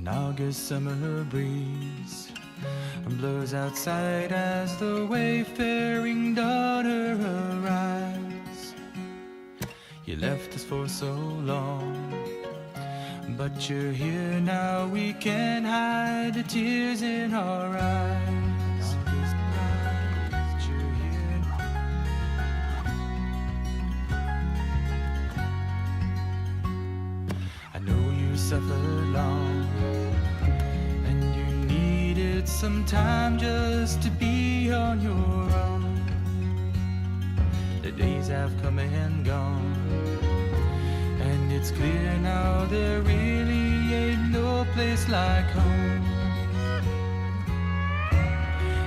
An August summer breeze blows outside as the wayfaring daughter arrives. You left us for so long, but you're here now. We can't hide the tears in our eyes. You're here. I know you suffered long, and you needed some time just to be on your own. The days have come and gone, and it's clear now there really ain't no place like home.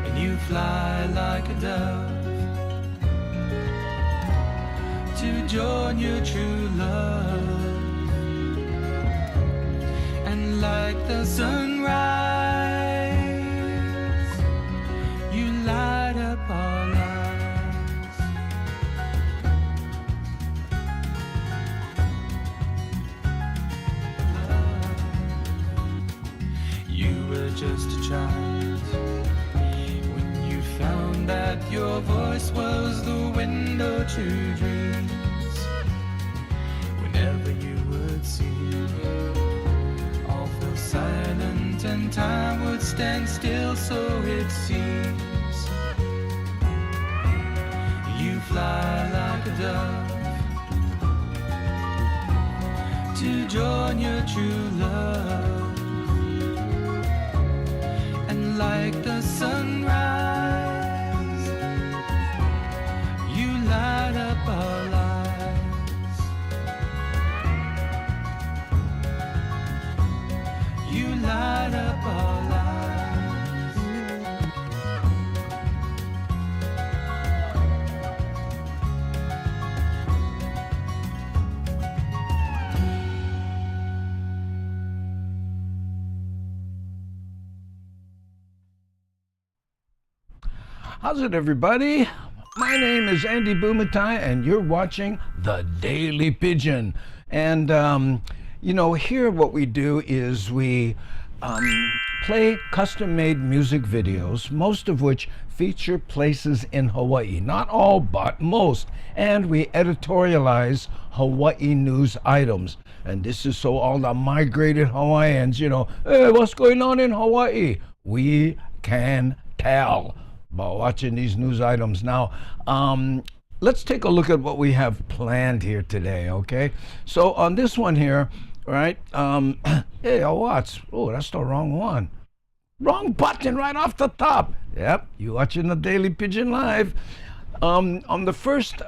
And you fly like a dove to join your true love, and like the sunrise, you light up our lives. Just a child when you found that your voice was the window to dreams. Whenever you would sing, all fell silent and time would stand still, so it seems. You fly like a dove to join your true love, like the sunrise, you light up our lives. You light up our lives. How's it, everybody? My name is Andy Bumatai, and you're watching The Daily Pidgin. And, here what we do is we play custom-made music videos, most of which feature places in Hawaii. Not all, but most. And we editorialize Hawaii news items. And this is so all the migrated Hawaiians, hey, what's going on in Hawaii? We can tell by watching these news items. Now, let's take a look at what we have planned here today, okay? So on this one here, right, hey, what's, oh, that's the wrong one. Wrong button right off the top. Yep, you watching the Daily Pidgin Live. On the first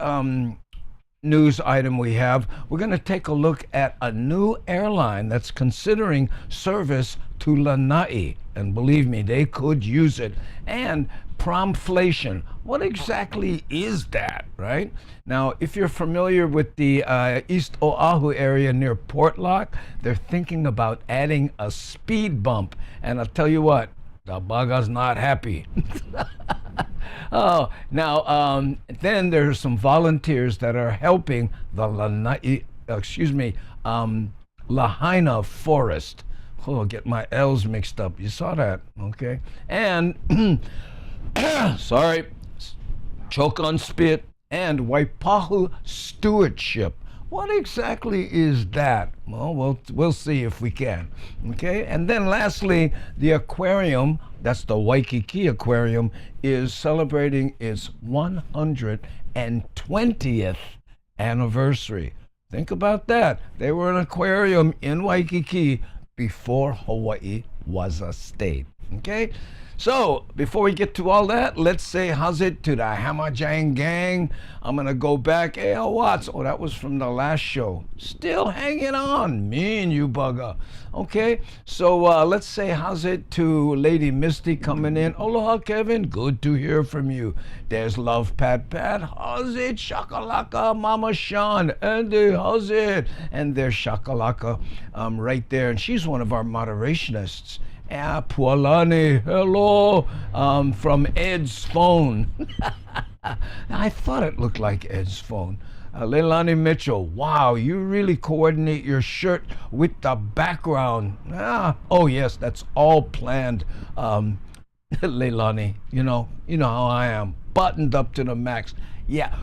news item we have, we're going to take a look at a new airline that's considering service to Lanai. And believe me, they could use it. And Promflation. What exactly is that, right? Now, if you're familiar with the East Oahu area near Portlock, they're thinking about adding a speed bump. And I'll tell you what, the baga's not happy. Oh, now, then there's some volunteers that are helping the Lahaina forest. Oh, get my L's mixed up. You saw that, okay? And sorry, choke on spit, and Waipio stewardship. What exactly is that? Well, we'll see if we can. Okay, and then lastly, the aquarium, that's the Waikiki Aquarium, is celebrating its 120th anniversary. Think about that. They were an aquarium in Waikiki before Hawaii was a state. Okay? So, before we get to all that, let's say how's it to the Hamajang gang. I'm going to go back. Hey, Watts. Oh, that was from the last show. Still hanging on. Me and you, bugger. Okay, so let's say how's it to Lady Misty coming in. Aloha, Kevin. Good to hear from you. There's Love Pat Pat. How's it? Shakalaka, Mama Sean. Andy, how's it? And there's Shakalaka right there. And she's one of our moderationists. Pualani, hello, from Ed's phone. I thought it looked like Ed's phone. Leilani Mitchell, wow, you really coordinate your shirt with the background. Oh yes, that's all planned. Leilani, you know how I am, buttoned up to the max. Yeah,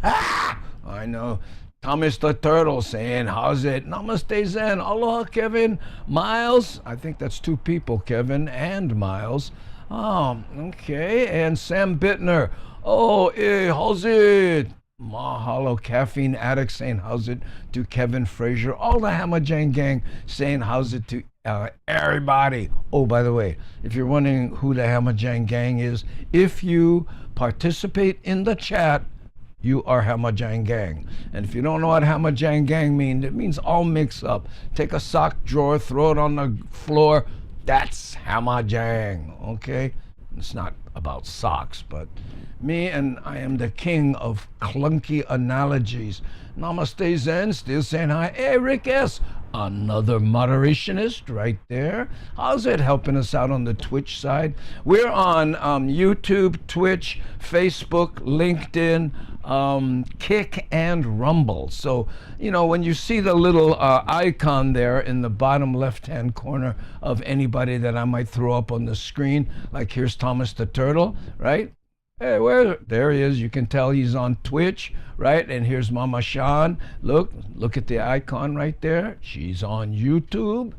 I know. Thomas the Turtle saying, how's it? Namaste Zen. Aloha, Kevin. Miles. I think that's two people, Kevin and Miles. Oh, okay. And Sam Bittner. Oh, hey, how's it? Mahalo, Caffeine Addict saying, how's it to Kevin Frazier. All the Hamajang gang saying, how's it to everybody. Oh, by the way, if you're wondering who the Hamajang gang is, if you participate in the chat, you are Hamajang gang. And if you don't know what Hamajang gang means, it means all mixed up. Take a sock drawer, throw it on the floor. That's Hamajang, okay? It's not about socks, but me, and I am the king of clunky analogies. Namaste Zen, still saying hi. Hey, Rick S., another moderationist right there. How's it helping us out on the Twitch side? We're on YouTube, Twitch, Facebook, LinkedIn, Kick, and Rumble. So, you know, when you see the little icon there in the bottom left-hand corner of anybody that I might throw up on the screen, like here's Thomas the Turtle, right? Hey, there he is. You can tell he's on Twitch, right? And here's Mama Sean. Look at the icon right there. She's on YouTube.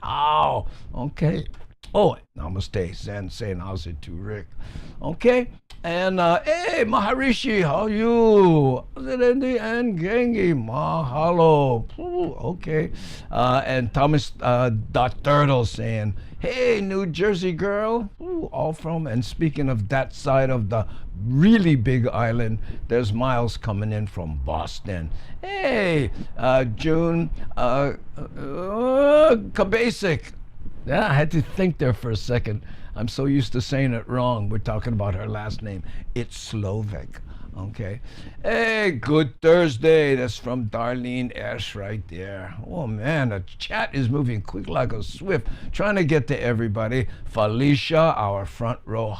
Oh, okay. Oh, namaste, Zen saying how's it to Rick. Okay, and hey, Maharishi, how you? How's it in the end, Gengi? Mahalo. Ooh, okay, and Thomas Turtle saying, hey, New Jersey girl. Ooh, all from, and speaking of that side of the really big island, there's Miles coming in from Boston. Hey, June Kabasic. Yeah, I had to think there for a second. I'm so used to saying it wrong. We're talking about her last name. It's Slovak. Okay. Hey, good Thursday. That's from Darlene S. right there. Oh, man, the chat is moving quick like a swift. Trying to get to everybody. Felicia, our front row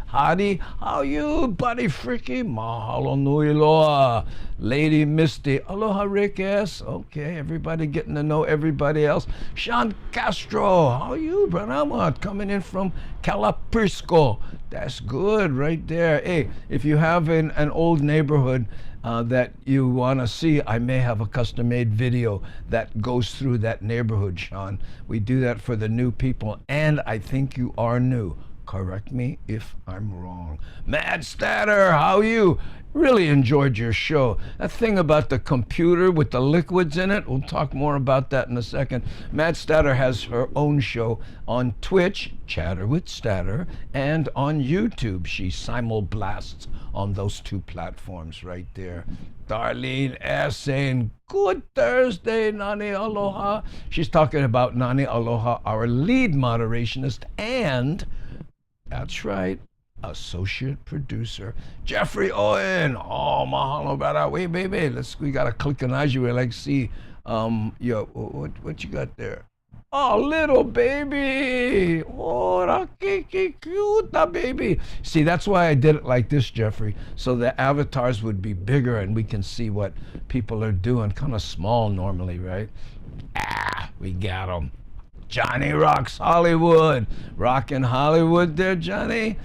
Hadi, how you, buddy freaky? Mahalo nui loa. Lady Misty, aloha Rick S. Okay, everybody getting to know everybody else. Sean Castro, how you, Branama? Coming in from Calaprisco. That's good right there. Hey, if you have an old neighborhood that you want to see, I may have a custom-made video that goes through that neighborhood, Sean. We do that for the new people, and I think you are new. Correct me if I'm wrong. Mad Statter, how you? Really enjoyed your show. That thing about the computer with the liquids in it, we'll talk more about that in a second. Mad Statter has her own show on Twitch, Chatter with Statter, and on YouTube. She simulblasts on those two platforms right there. Darlene S. saying, good Thursday, Nani Aloha. She's talking about Nani Aloha, our lead moderationist, and that's right, associate producer Jeffrey Owen. Oh, mahalo brother. Wait, baby. We gotta click on Aji. We like see what you got there? Oh, little baby. Oh, rakiki cute baby. See, that's why I did it like this, Jeffrey, so the avatars would be bigger and we can see what people are doing. Kind of small normally, right? We got them. Johnny rocks Hollywood. Rockin' Hollywood there, Johnny.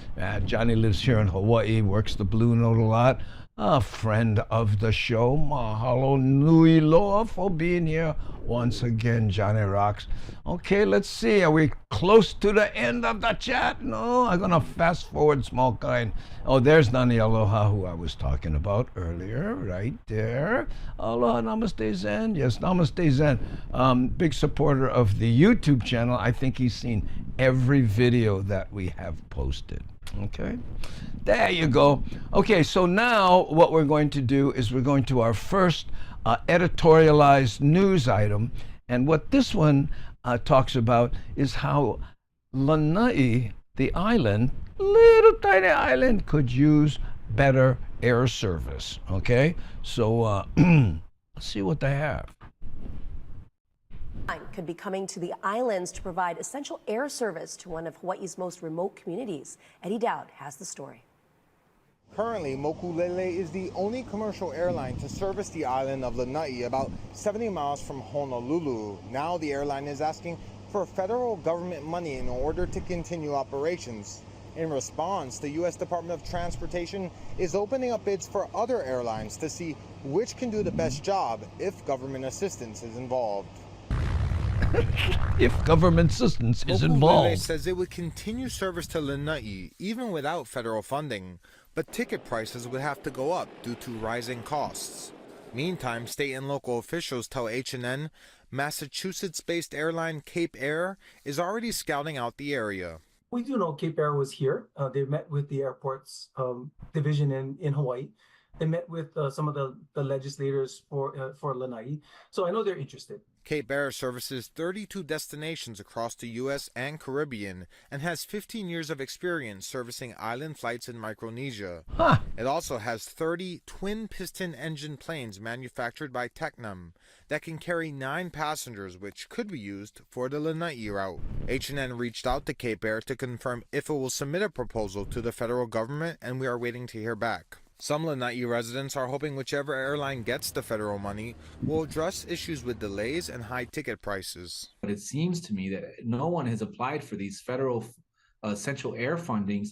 Johnny lives here in Hawaii, works the Blue Note a lot. A friend of the show. Mahalo nui loa for being here once again, Johnny rocks. Okay, let's see. Are we close to the end of the chat? No, I'm going to fast forward small kind. Oh, there's Nani Aloha, who I was talking about earlier, right there. Aloha, namaste Zen. Yes, namaste Zen. Big supporter of the YouTube channel. I think he's seen every video that we have posted. Okay, there you go. Okay, so now what we're going to do is we're going to our first editorialized news item. And what this one talks about is how Lanai, the island, little tiny island, could use better air service. Okay, so let's see what they have. Could be coming to the islands to provide essential air service to one of Hawaii's most remote communities. Eddie Dowd has the story. Currently, Mokulele is the only commercial airline to service the island of Lanai, about 70 miles from Honolulu. Now the airline is asking for federal government money in order to continue operations. In response, the U.S. Department of Transportation is opening up bids for other airlines to see which can do the best job if government assistance is involved. If government assistance is Mokulele involved. says it would continue service to Lanai even without federal funding, but ticket prices would have to go up due to rising costs. Meantime, state and local officials tell H&N Massachusetts-based airline Cape Air is already scouting out the area. We do know Cape Air was here. They met with the airport's division in Hawaii. They met with some of the legislators for Lanai. So I know they're interested. Cape Air services 32 destinations across the U.S. and Caribbean and has 15 years of experience servicing island flights in Micronesia. Huh. It also has 30 twin-piston engine planes manufactured by Tecnam that can carry 9 passengers, which could be used for the Lanai route. H&N reached out to Cape Air to confirm if it will submit a proposal to the federal government, and we are waiting to hear back. Some Lanai residents are hoping whichever airline gets the federal money will address issues with delays and high ticket prices. But it seems to me that no one has applied for these federal essential air fundings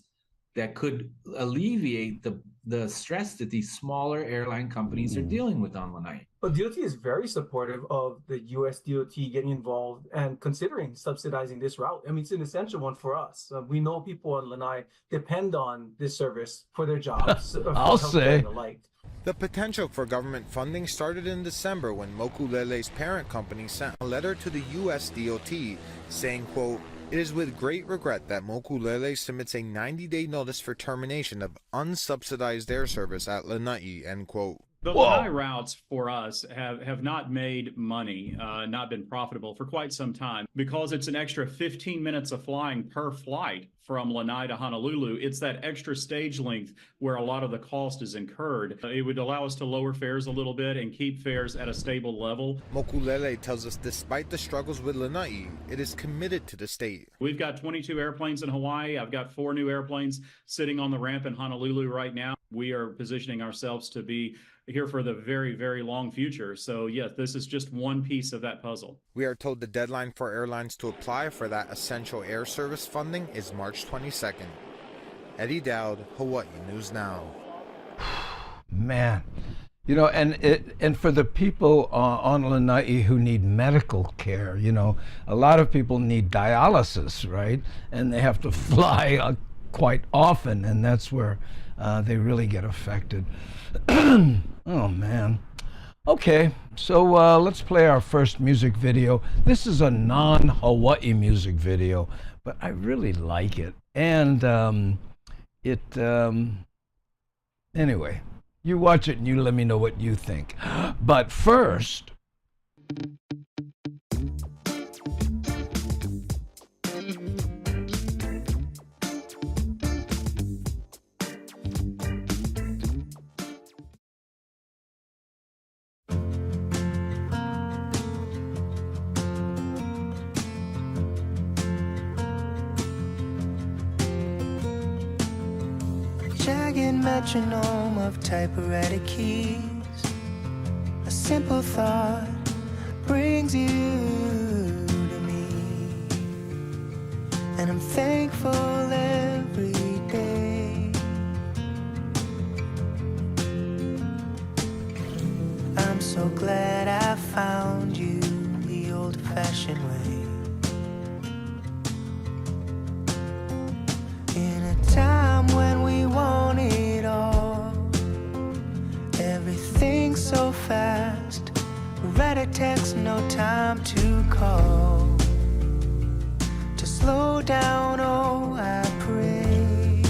that could alleviate the stress that these smaller airline companies are dealing with on Lanai. But DOT is very supportive of the U.S. DOT getting involved and considering subsidizing this route. I mean, it's an essential one for us. We know people on Lanai depend on this service for their jobs. I'll say. And the like. The potential for government funding started in December when Mokulele's parent company sent a letter to the U.S. DOT saying, quote, "It is with great regret that Mokulele submits a 90-day notice for termination of unsubsidized air service at Lanai," end quote. The Lanai routes for us have not made money, not been profitable for quite some time. Because it's an extra 15 minutes of flying per flight from Lanai to Honolulu, it's that extra stage length where a lot of the cost is incurred. It would allow us to lower fares a little bit and keep fares at a stable level. Mokulele tells us despite the struggles with Lanai, it is committed to the state. We've got 22 airplanes in Hawaii. I've got 4 new airplanes sitting on the ramp in Honolulu right now. We are positioning ourselves to be here for the very, very long future. So yes, this is just one piece of that puzzle. We are told the deadline for airlines to apply for that essential air service funding is March 22nd. Eddie Dowd, Hawaii News Now. Man, you know, and for the people on Lanai who need medical care, you know, a lot of people need dialysis, right? And they have to fly quite often, and that's where they really get affected. Oh man. Okay, so let's play our first music video. This is a non-Hawaii music video, but I really like it. And anyway, you watch it and you let me know what you think. But first, jagged metronome of typewriter keys. A simple thought brings you to me, and I'm thankful every day. I'm so glad I found you the old-fashioned way. In a time when we want it all, everything so fast. Write a text, no time to call. To slow down, oh, I pray.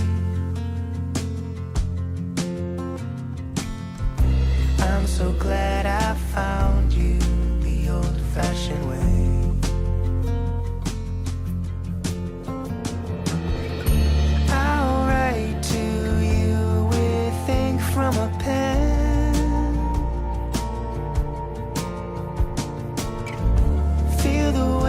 I'm so glad I found you the old-fashioned way. I'll write to you with ink from a pen. Feel the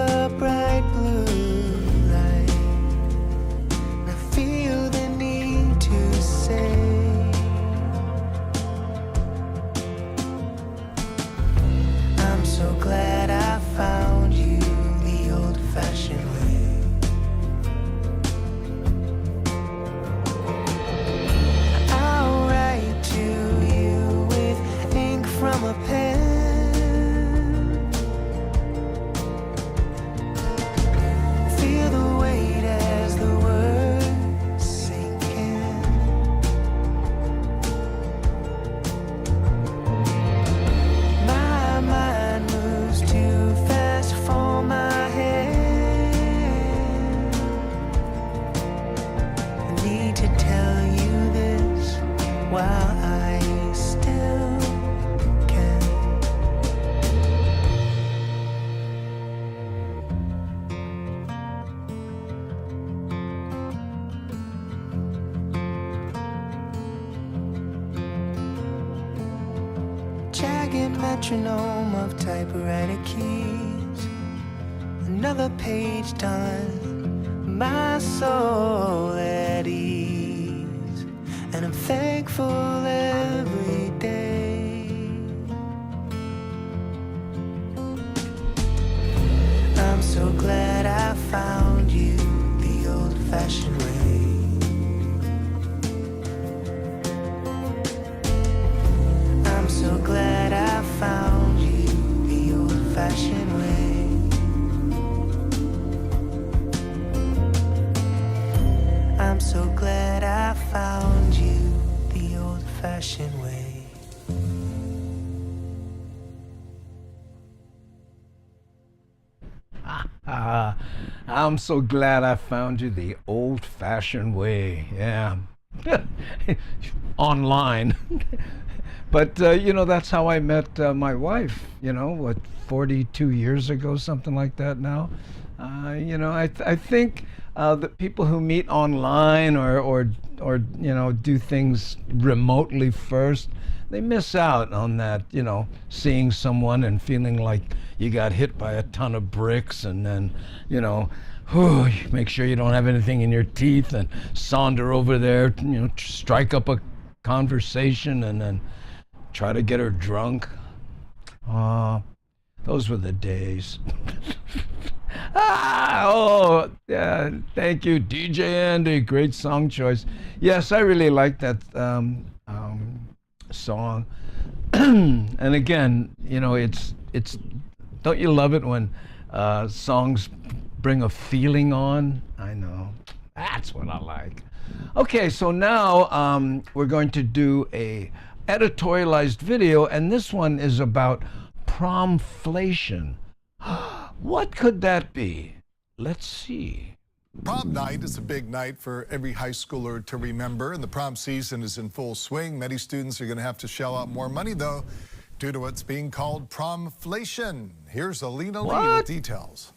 the bright blue light. I feel the need to say, I'm so glad I found you the old-fashioned way. I'll write to you with ink from a pen. Feel the weight as the words sink in. My mind moves too fast for my head. I need to tell you this while I still can. Jagged metronome of typewriter keys. Another page done, my soul at ease. And I'm thankful every day. I'm so glad I found you the old-fashioned way. I'm so glad I found you the old-fashioned way. I'm so glad I found you the old-fashioned way. I'm so glad I found you the old-fashioned way. Yeah. Online. But, that's how I met my wife, 42 years ago, something like that now. I think that people who meet online or do things remotely first, they miss out on that, seeing someone and feeling like you got hit by a ton of bricks, and then, make sure you don't have anything in your teeth and saunter over there, strike up a conversation and then try to get her drunk. Those were the days. Thank you, DJ Andy. Great song choice. Yes, I really like that song. And again, it's. Don't you love it when songs bring a feeling on? I know. That's what I like. Okay, so now we're going to do a editorialized video, and this one is about promflation. What could that be? Let's see. Prom night is a big night for every high schooler to remember, and the prom season is in full swing. Many students are going to have to shell out more money, though, due to what's being called promflation. Here's Alina Lee with details.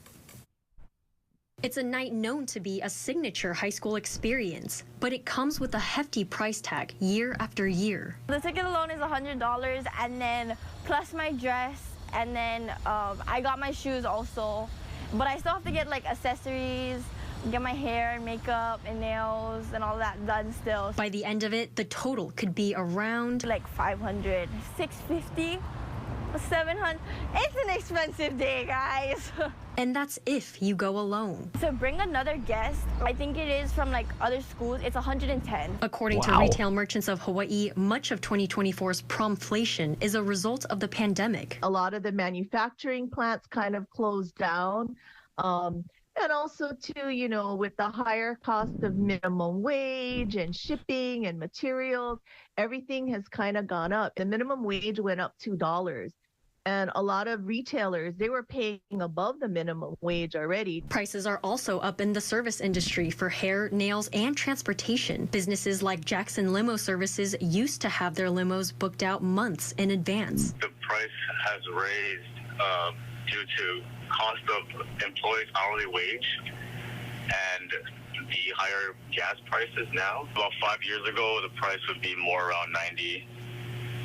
It's a night known to be a signature high school experience, but it comes with a hefty price tag year after year. The ticket alone is $100, and then plus my dress, and then I got my shoes also, but I still have to get like accessories, get my hair and makeup and nails and all that done still. By the end of it, the total could be around like $500, $650, $700. It's an expensive day, guys. And that's if you go alone. To bring another guest, I think it is from like other schools, it's $110. According to Retail Merchants of Hawaii, much of 2024's promflation is a result of the pandemic. A lot of the manufacturing plants kind of closed down. And also, too, with the higher cost of minimum wage and shipping and materials, everything has kind of gone up. The minimum wage went up $2. And a lot of retailers, they were paying above the minimum wage already. Prices are also up in the service industry for hair, nails, and transportation. Businesses like Jackson Limo Services used to have their limos booked out months in advance. The price has raised due to cost of employees' hourly wage and the higher gas prices now. About 5 years ago, the price would be more around $90,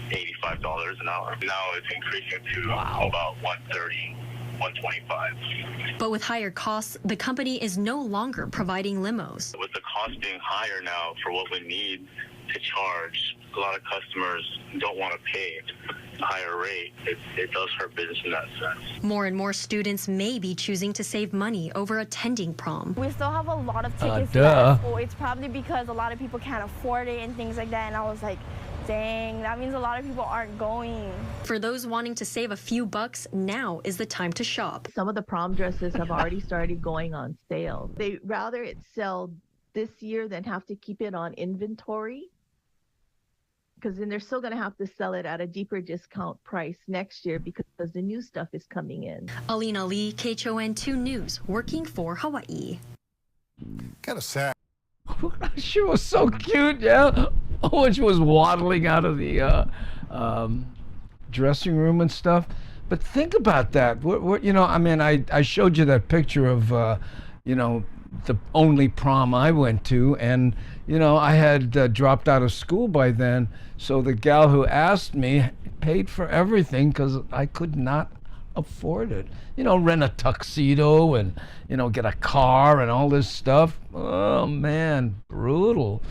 $85 an hour. Now it's increasing to about $130. $125. But with higher costs, the company is no longer providing limos. With the cost being higher now for what we need to charge, a lot of customers don't want to pay a higher rate. It does hurt business in that sense. More and more students may be choosing to save money over attending prom. We still have a lot of tickets duh. left. Oh, it's probably because a lot of people can't afford it and things like that. And I was like, dang, that means a lot of people aren't going. For those wanting to save a few bucks, now is the time to shop. Some of the prom dresses have already started going on sale. They rather it sell this year than have to keep it on inventory, because then they're still going to have to sell it at a deeper discount price next year because the new stuff is coming in. Alina Lee, KHON2 News, working for Hawaii. Kind of sad. She was so cute, yeah. When she was waddling out of the dressing room and stuff. But think about that. You know, I mean, I showed you that picture of, you know, the only prom I went to, and you know, I had dropped out of school by then, so the gal who asked me paid for everything because I could not afford it. You know, rent a tuxedo and, you know, get a car and all this stuff. Oh man, brutal.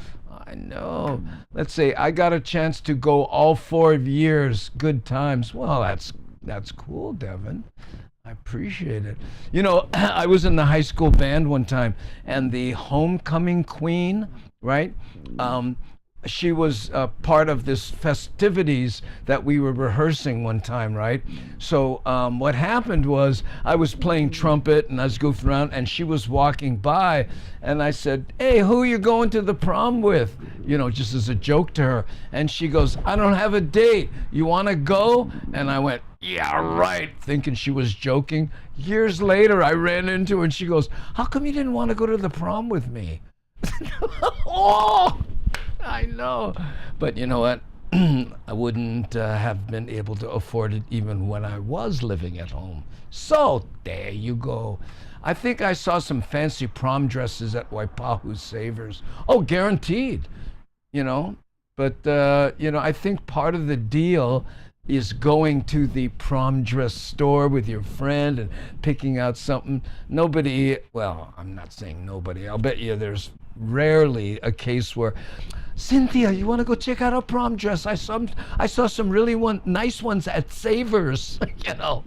I know. Let's say I got a chance to go all 4 years, good times. Well, that's cool, Devin. I appreciate it. You know, I was in the high school band one time, and the homecoming queen, right? She was part of this festivities that we were rehearsing one time, right? So what happened was I was playing trumpet and I was goofing around, and she was walking by, and I said, "Hey, who are you going to the prom with?" You know, just as a joke to her. And she goes, "I don't have a date. You want to go?" And I went, "Yeah, right," thinking she was joking. Years later, I ran into her and she goes, "How come you didn't want to go to the prom with me?" Oh! I know, but you know what? I wouldn't have been able to afford it even when I was living at home. So there you go. I think I saw some fancy prom dresses at Waipahu Savers. Oh, guaranteed. You know, but you know, I think part of the deal is going to the prom dress store with your friend and picking out something. Nobody, well, I'm not saying nobody. I'll bet you there's rarely a case where, "Cynthia, you want to go check out a prom dress? I saw some really nice ones at Savers." You know,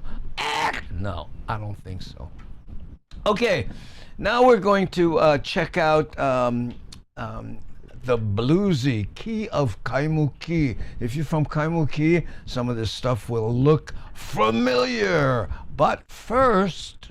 no, I don't think so. Okay, now we're going to check out the bluesy Key of Kaimuki. If you're from Kaimuki, some of this stuff will look familiar. But first,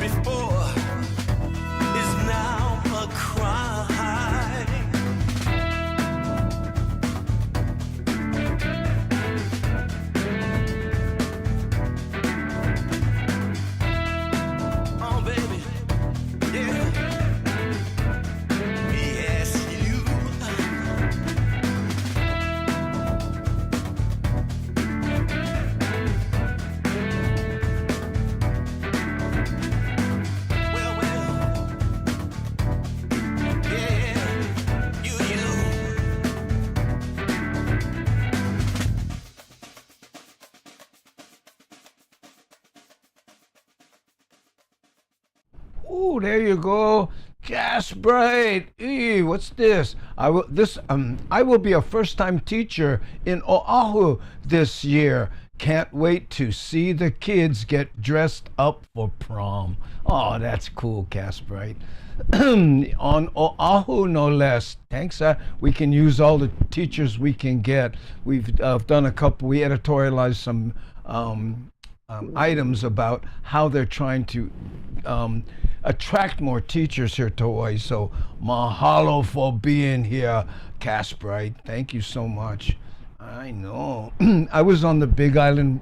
before is now a crime. Oh, baby, yeah. Yes, you. Well, yeah, you. Ooh, there you go. Gas Bright. What's this? I will be a first-time teacher in Oahu this year. Can't wait to see the kids get dressed up for prom. Oh, that's cool, Gas Bright. On Oahu, no less. Thanks. We can use all the teachers we can get. We've done a couple. We editorialized some items about how they're trying to attract more teachers here to Hawaii. So mahalo for being here, Casbright. Thank you so much. I know. I was on the Big Island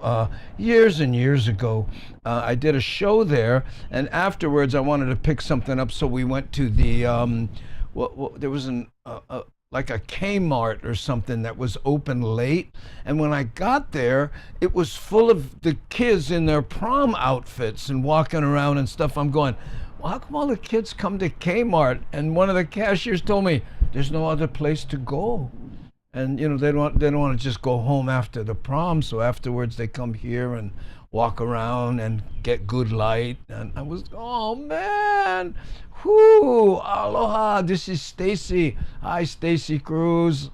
years and years ago. I did a show there, and afterwards I wanted to pick something up, so we went to the there was like a Kmart or something that was open late. And when I got there, it was full of the kids in their prom outfits and walking around and stuff. I'm going, well, how come all the kids come to Kmart? And one of the cashiers told me, there's no other place to go. And you know, they don't want to just go home after the prom, so afterwards they come here and walk around and get good light. And I was, oh man, whoo, aloha, this is Stacy. Hi, Stacy Cruz.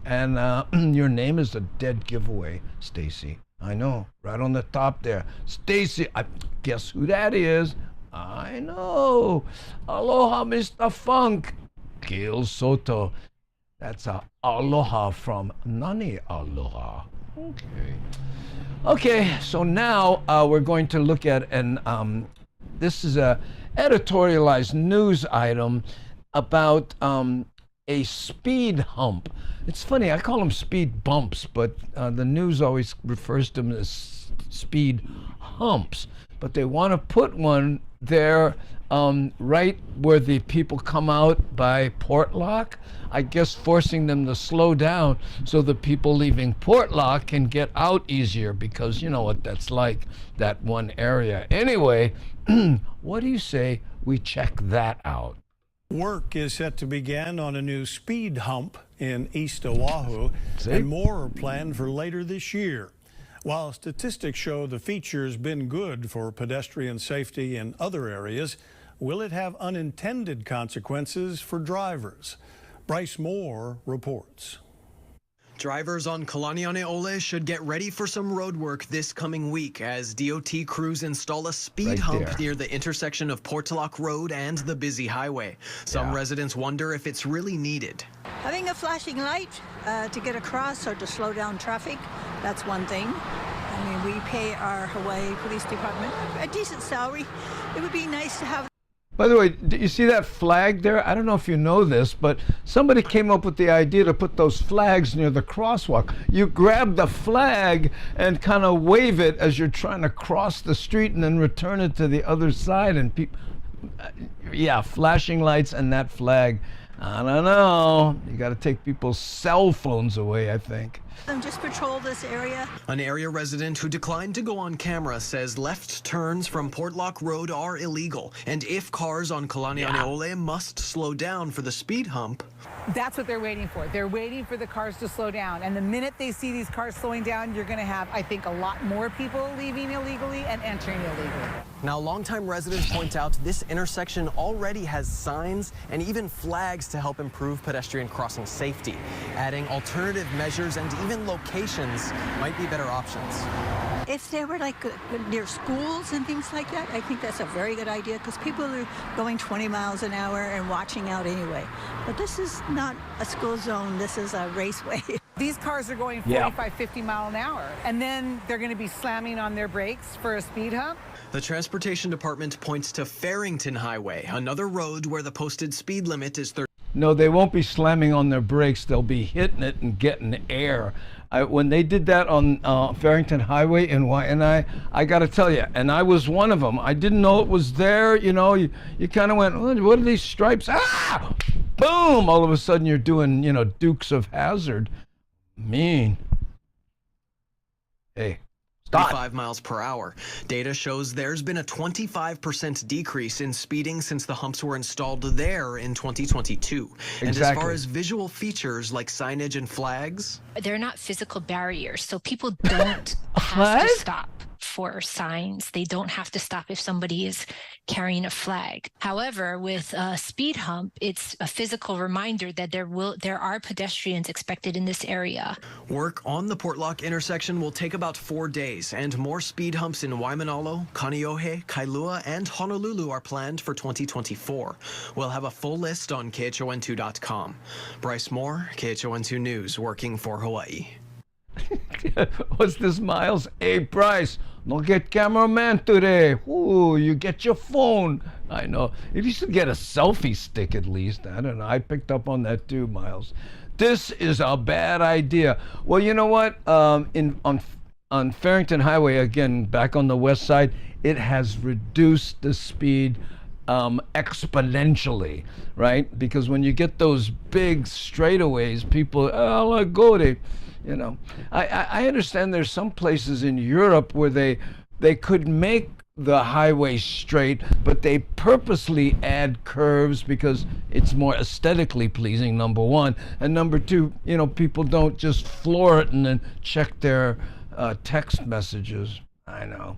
And your name is a dead giveaway, Stacy. I know, right on the top there. Stacy, guess who that is? I know. Aloha, Mr. Funk. Gil Soto. That's a aloha from Nani Aloha. Okay, so now we're going to look at this is a editorialized news item about a speed hump. It's funny, I call them speed bumps, but the news always refers to them as speed humps. But they want to put one there right where the people come out by Portlock, I guess forcing them to slow down so the people leaving Portlock can get out easier, because you know what that's like, that one area. Anyway, what do you say we check that out? Work is set to begin on a new speed hump in East Oahu, and more are planned for later this year. While statistics show the feature's been good for pedestrian safety in other areas, will it have unintended consequences for drivers? Bryce Moore reports. Drivers on Kalaniane'ole should get ready for some road work this coming week as DOT crews install a speed hump near the intersection of Portlock Road and the busy highway. Some residents wonder if it's really needed. Having a flashing light to get across or to slow down traffic, that's one thing. I mean, we pay our Hawaii Police Department a decent salary. It would be nice to have. By the way, do you see that flag there? I don't know if you know this, but somebody came up with the idea to put those flags near the crosswalk. You grab the flag and kind of wave it as you're trying to cross the street and then return it to the other side. And people, flashing lights and that flag. I don't know. You got to take people's cell phones away, I think. Just patrol this area. An area resident who declined to go on camera says left turns from Portlock Road are illegal, and if cars on Kalaniane'ole must slow down for the speed hump. That's what they're waiting for. They're waiting for the cars to slow down. And the minute they see these cars slowing down, you're going to have, I think, a lot more people leaving illegally and entering illegally. Now, longtime residents point out this intersection already has signs and even flags to help improve pedestrian crossing safety. Adding alternative measures and even locations might be better options. If they were like near schools and things like that, I think that's a very good idea, because people are going 20 miles an hour and watching out anyway. But this is not a school zone. This is a raceway. These cars are going 45, 50 mile an hour, and then they're going to be slamming on their brakes for a speed hump. The Transportation Department points to Farrington Highway, another road where the posted speed limit is 30. No, they won't be slamming on their brakes. They'll be hitting it and getting air. When they did that on Farrington Highway in Waianae, I got to tell you, and I was one of them. I didn't know it was there. You know, you kind of went, what are these stripes? Ah! Boom! All of a sudden you're doing, Dukes of Hazzard. Mean. Hey. 35 miles per hour. Data shows there's been a 25% decrease in speeding since the humps were installed there in 2022. Exactly. And as far as visual features like signage and flags, they're not physical barriers, so people don't have to stop for signs. They don't have to stop if somebody is carrying a flag. However, with a speed hump, it's a physical reminder that there are pedestrians expected in this area. Work on the Portlock intersection will take about 4 days, and more speed humps in Waimanalo, Kaneohe, Kailua, and Honolulu are planned for 2024. We'll have a full list on KHON2.com. Bryce Moore, KHON2 News, working for Hawaii. What's this, Miles? Hey, Bryce, no get cameraman today. Ooh, you get your phone. I know. If you should get a selfie stick at least. I don't know. I picked up on that too, Miles. This is a bad idea. Well, you know what? On Farrington Highway, again, back on the west side, it has reduced the speed exponentially, right? Because when you get those big straightaways, people, I'll go to. I understand there's some places in Europe where they could make the highway straight, but they purposely add curves because it's more aesthetically pleasing, number one. And number two, people don't just floor it and then check their text messages. I know.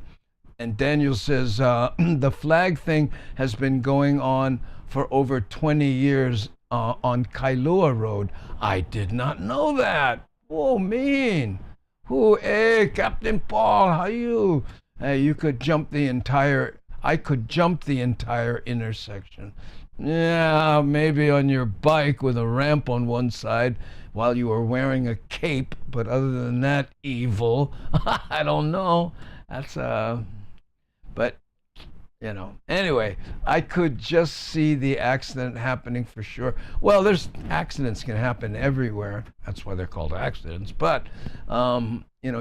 And Daniel says, the flag thing has been going on for over 20 years on Kailua Road. I did not know that. Oh, mean. Hey, Captain Paul, how you? Hey, I could jump the entire intersection. Yeah, maybe on your bike with a ramp on one side while you were wearing a cape, but other than that, evil. I don't know. That's, but, anyway, I could just see the accident happening for sure. Well, there's accidents can happen everywhere. That's why they're called accidents. But,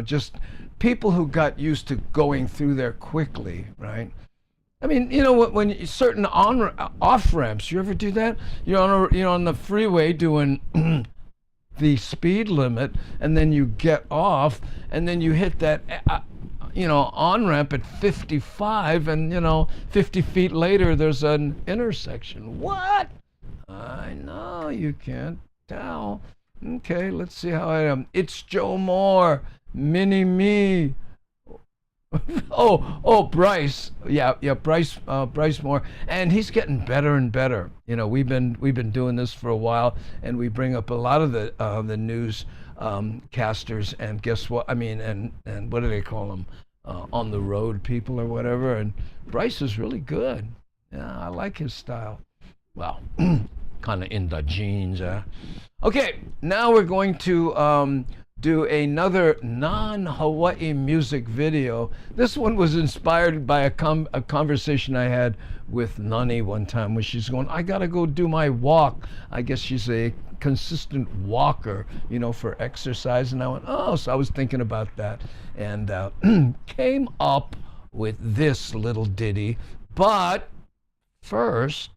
just people who got used to going through there quickly, right? I mean, when certain off ramps, you ever do that? You're on the freeway doing the speed limit, and then you get off, and then you hit that on ramp at 55, and 50 feet later there's an intersection. What? I know you can't tell. Okay, let's see how I am. It's Joe Moore, mini me. oh, Bryce. Yeah, Bryce Moore, and he's getting better and better. We've been doing this for a while, and we bring up a lot of the news casters, and guess what? I mean, and what do they call them? On the road people or whatever, and Bryce is really good. Yeah, I like his style. Well, kind of in the jeans. Okay, now we're going to do another non-Hawaii music video. This one was inspired by a conversation I had with Nani one time when she's going, I gotta go do my walk. I guess she's a consistent walker, for exercise. And I went, so I was thinking about that, and came up with this little ditty. But first,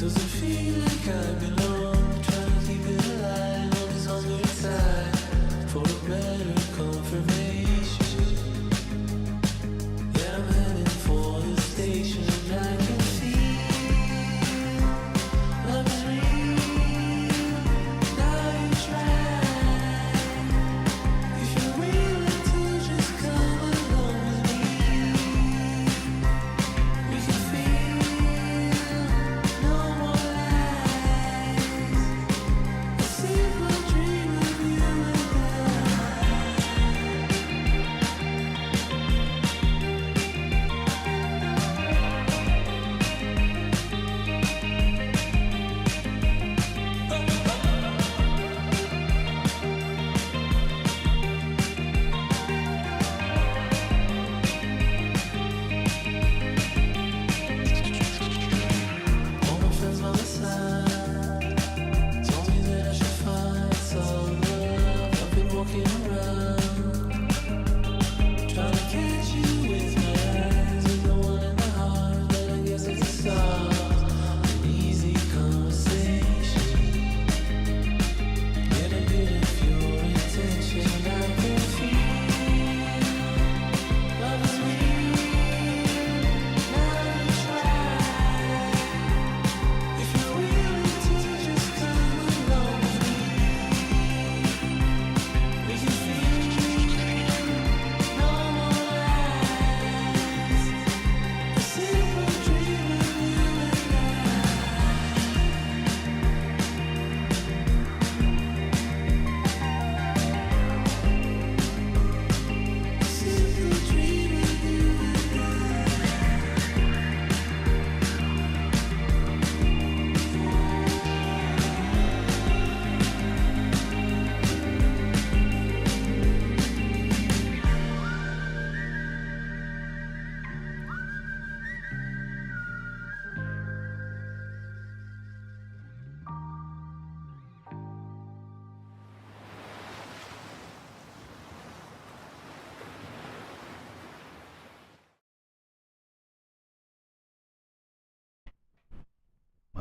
Does it feel like I belong? Trying to keep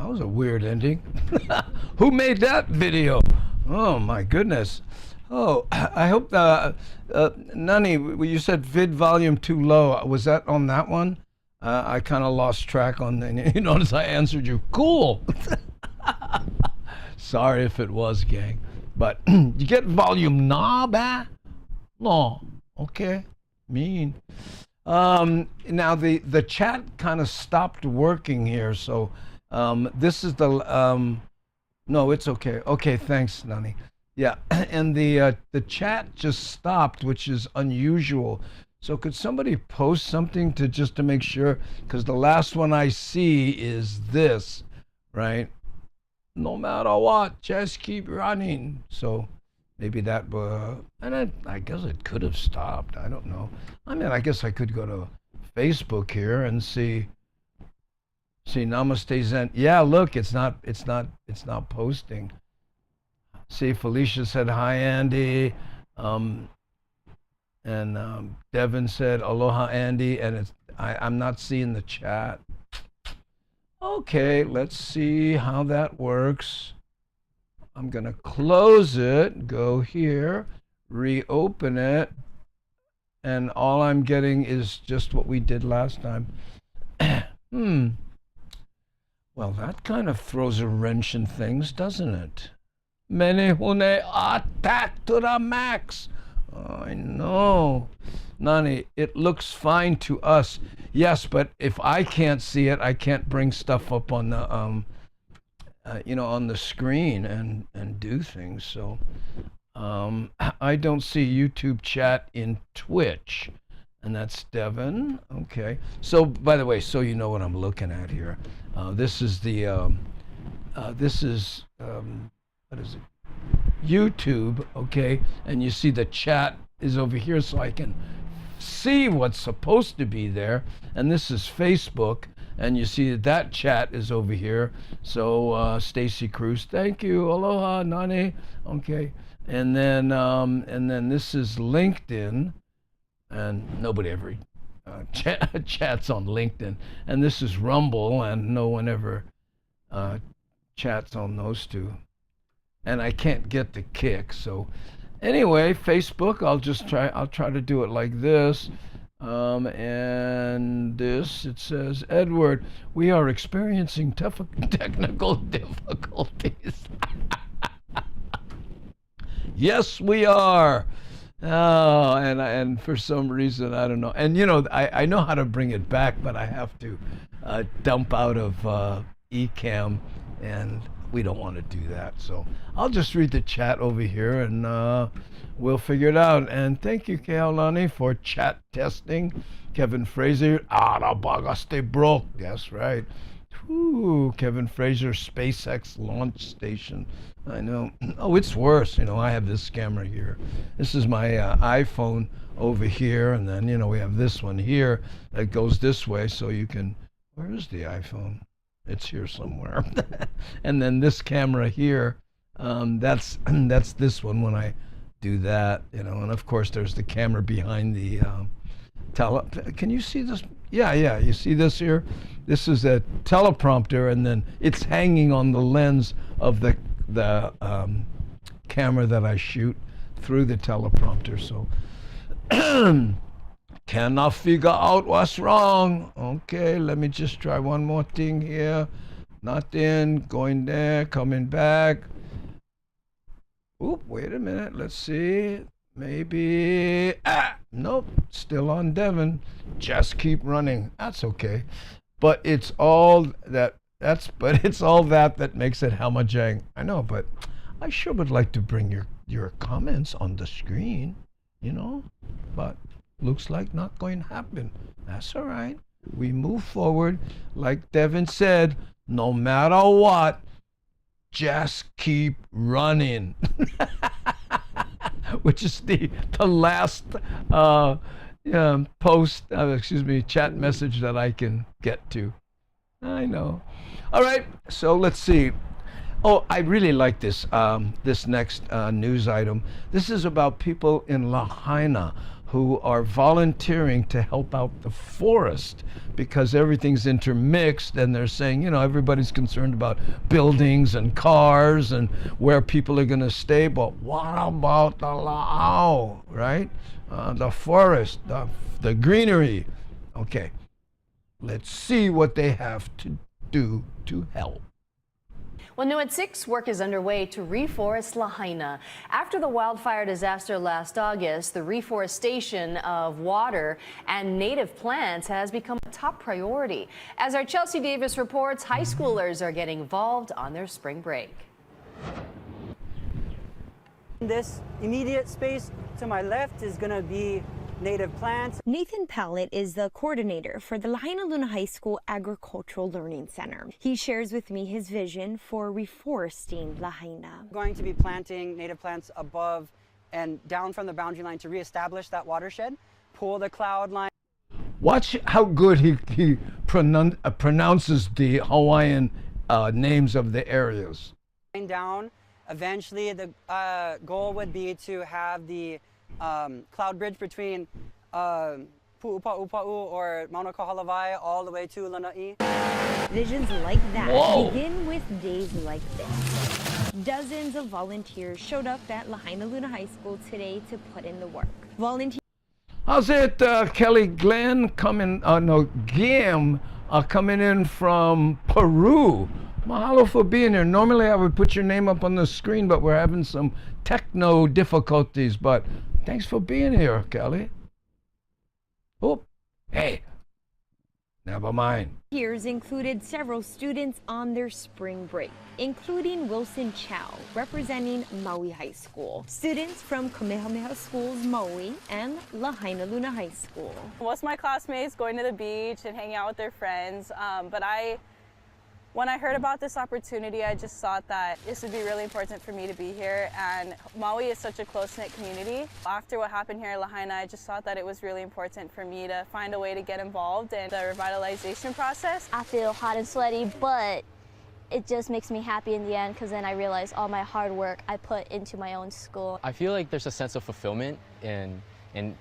that was a weird ending. Who made that video? Oh my goodness. Oh, I hope Nani, you said vid volume too low. Was that on that one? I kind of lost track on the, you notice I answered you. Cool. Sorry if it was, gang. But you get volume knob, eh? No. Okay. Mean. Now the chat kind of stopped working here, so this is the no, it's okay. Okay, thanks, Nani. Yeah, and the chat just stopped, which is unusual. So could somebody post something to make sure? Because the last one I see is this, right? No matter what, just keep running. So maybe that, and I guess it could have stopped. I don't know. I mean, I guess I could go to Facebook here and see Namaste Zen. Yeah, look, it's not posting. See, Felicia said hi, Andy, and Devin said aloha, Andy, and I'm not seeing the chat. Okay, let's see how that works. I'm gonna close it, go here, reopen it, and all I'm getting is just what we did last time. Well, that kind of throws a wrench in things, doesn't it? Menehune attack to the max. Oh, I know. Nani, it looks fine to us. Yes, but if I can't see it, I can't bring stuff up on the on the screen and do things. So I don't see YouTube chat in Twitch. And that's Devin. Okay. So, by the way, so you know what I'm looking at here. This is the what is it? YouTube. Okay. And you see the chat is over here, so I can see what's supposed to be there. And this is Facebook, and you see that chat is over here. So Stacy Cruz, thank you. Aloha, Nani. Okay. And then this is LinkedIn. And nobody ever chats on LinkedIn. And this is Rumble, and no one ever chats on those two. And I can't get the kick. So anyway, Facebook, I'll try to do it like this. And this, it says, Edward, we are experiencing technical difficulties. Yes, we are. Oh, and for some reason, I don't know. And, I know how to bring it back, but I have to dump out of eCam, and we don't want to do that. So I'll just read the chat over here, and we'll figure it out. And thank you, Keaulani, for chat testing. Kevin Fraser, the bagaste broke. That's right. Whew, Kevin Fraser, SpaceX launch station. I know. Oh, it's worse. I have this camera here. This is my iPhone over here, and then, we have this one here that goes this way, so you can, where is the iPhone? It's here somewhere. And then this camera here, that's this one when I do that, and of course there's the camera behind the can you see this? Yeah, you see this here? This is a teleprompter, and then it's hanging on the lens of the camera that I shoot through the teleprompter. So cannot figure out what's wrong. Okay, let me just try one more thing here. Nothing, going there, coming back. Oop, wait a minute, let's see. Maybe, nope, still on Devin. Just keep running. That's okay. But it's all that makes it Hamajang. I know, but I sure would like to bring your comments on the screen, but looks like not going to happen. That's all right. We move forward. Like Devin said, no matter what, just keep running. Which is the last chat message that I can get to. I know. All right, so let's see. Oh, I really like this this next news item. This is about people in Lahaina who are volunteering to help out the forest because everything's intermixed, and they're saying, you know, everybody's concerned about buildings and cars and where people are going to stay, but what about the la'au, right? The forest, the greenery. Okay, let's see what they have to do to help. Well, new at 6, work is underway to reforest Lahaina. After the wildfire disaster last August, the reforestation of water and native plants has become a top priority. As our Chelsea Davis reports, high schoolers are getting involved on their spring break. This immediate space to my left is going to be native plants. Nathan Pallett is the coordinator for the Lahaina Luna High School Agricultural Learning Center. He shares with me his vision for reforesting Lahaina. I'm going to be planting native plants above and down from the boundary line to reestablish that watershed, pull the cloud line. Watch how good he pronounces the Hawaiian names of the areas. Down. Eventually, the goal would be to have the cloud bridge between Pu'upa'upa'u or Mauna Kahalavai all the way to Lanai. Visions like that Whoa. begin with days like this. Dozens of volunteers showed up at Lahaina Luna High School today to put in the work. How's it, Kelly Glenn Gim coming in from Peru? Mahalo for being here. Normally I would put your name up on the screen, but we're having some techno difficulties. But thanks for being here, Kelly. Oh, hey, never mind. Volunteers included several students on their spring break, including Wilson Chow, representing Maui High School. Students from Kamehameha Schools Maui and Lahaina Luna High School. Most of my classmates going to the beach and hanging out with their friends, but when I heard about this opportunity, I just thought that this would be really important for me to be here, and Maui is such a close-knit community. After what happened here in Lahaina, I just thought that it was really important for me to find a way to get involved in the revitalization process. I feel hot and sweaty, but it just makes me happy in the end because then I realize all my hard work I put into my own school. I feel like there's a sense of fulfillment in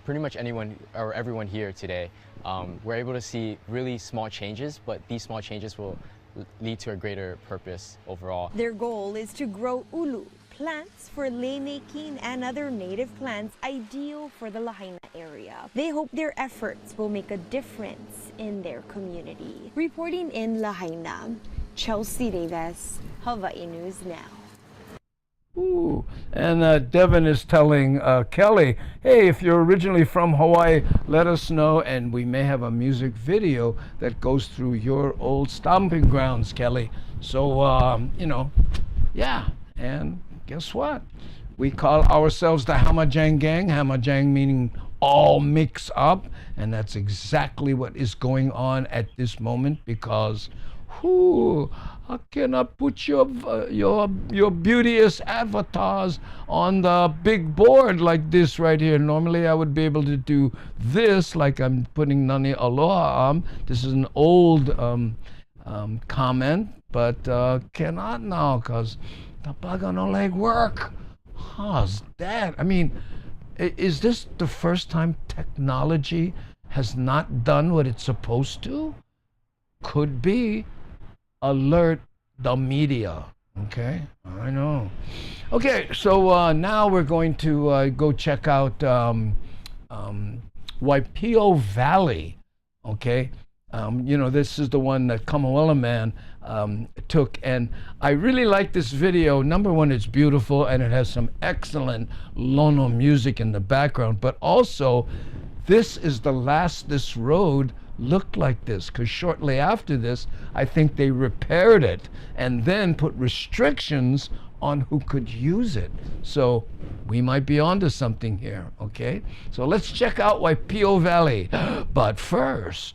pretty much anyone or everyone here today. We're able to see really small changes, but these small changes will lead to a greater purpose overall. Their goal is to grow ulu, plants for lei making and other native plants ideal for the Lahaina area. They hope their efforts will make a difference in their community. Reporting in Lahaina, Chelsea Davis, Hawaii News Now. Ooh, and Devin is telling Kelly, hey, if you're originally from Hawaii, let us know, and we may have a music video that goes through your old stomping grounds, Kelly. So, you know, yeah, and guess what? We call ourselves the Hamajang Gang, Hamajang meaning all mix up, and that's exactly what is going on at this moment because I cannot put your beauteous avatars on the big board like this right here. Normally I would be able to do this like I'm putting Nani Aloha on. This is an old comment, but cannot now because the baga no leg work. How's that? I mean, is this the first time technology has not done what it's supposed to? Could be. Alert the media. Okay, I know. Okay, so now we're going to go check out Waipio Valley. Okay, you know, this is the one that Kamawela man took, and I really like this video. Number one, it's beautiful and it has some excellent lono music in the background, but also this is the last this road looked like this, because shortly after this I think they repaired it and then put restrictions on who could use it. So we might be onto something here. Okay, so let's check out Waipio Valley. But first,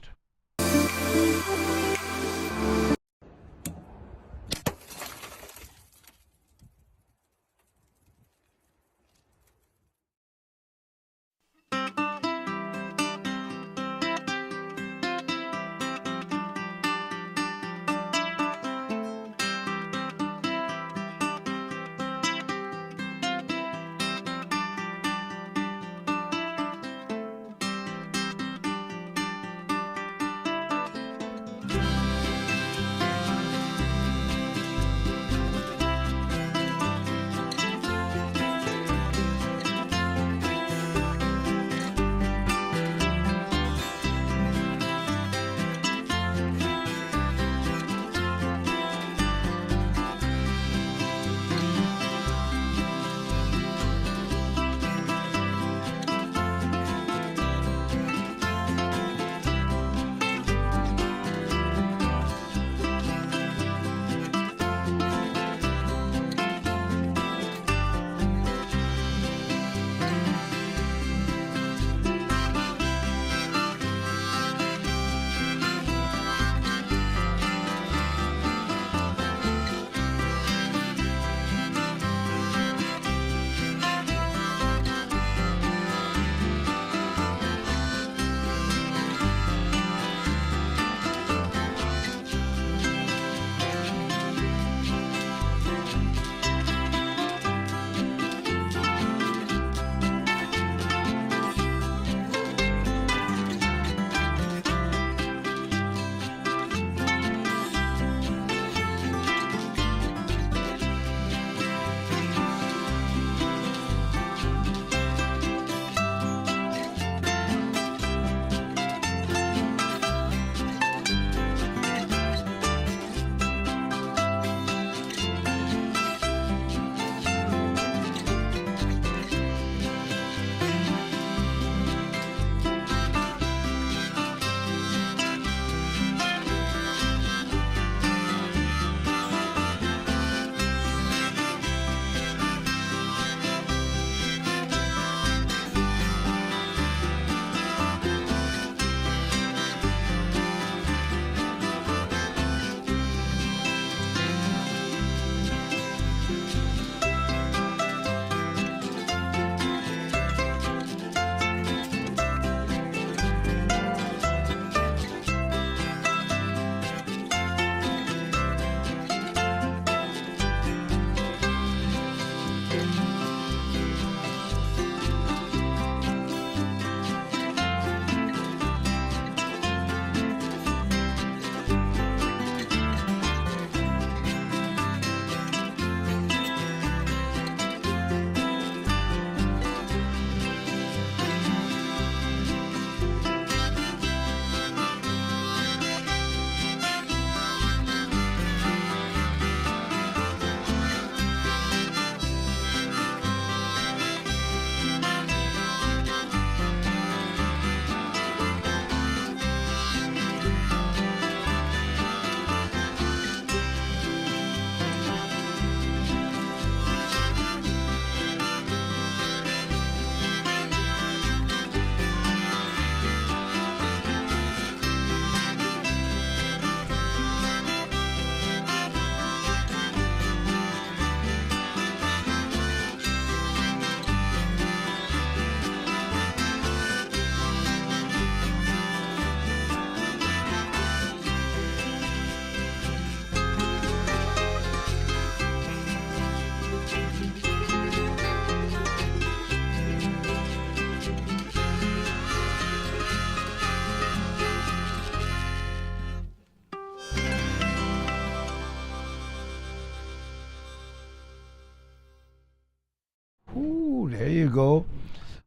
Ooh, there you go.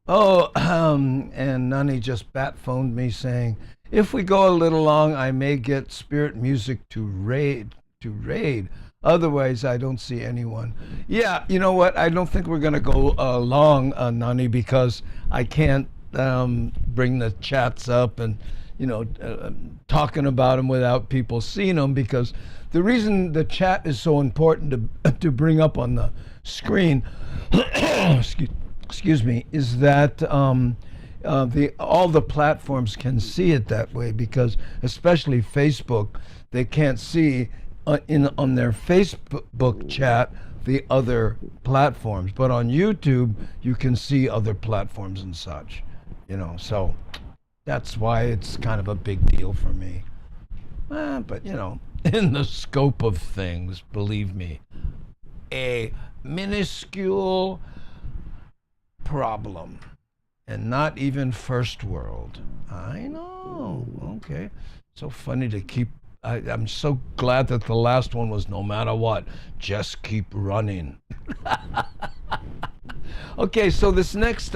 Oh, and Nani just bat phoned me saying, if we go a little long, I may get spirit music to raid. Otherwise, I don't see anyone. Yeah, you know what? I don't think we're going to go long, Nani, because I can't bring the chats up and, talking about them without people seeing them, because the reason the chat is so important to bring up on the screen, excuse me, is that all the platforms can see it that way, because especially Facebook, they can't see on their Facebook chat the other platforms, but on YouTube you can see other platforms and such, so that's why it's kind of a big deal for me. But in the scope of things, believe me, a minuscule problem, and not even first world. I know. Okay. So funny to keep. I'm so glad that the last one was no matter what, just keep running. Okay, so this next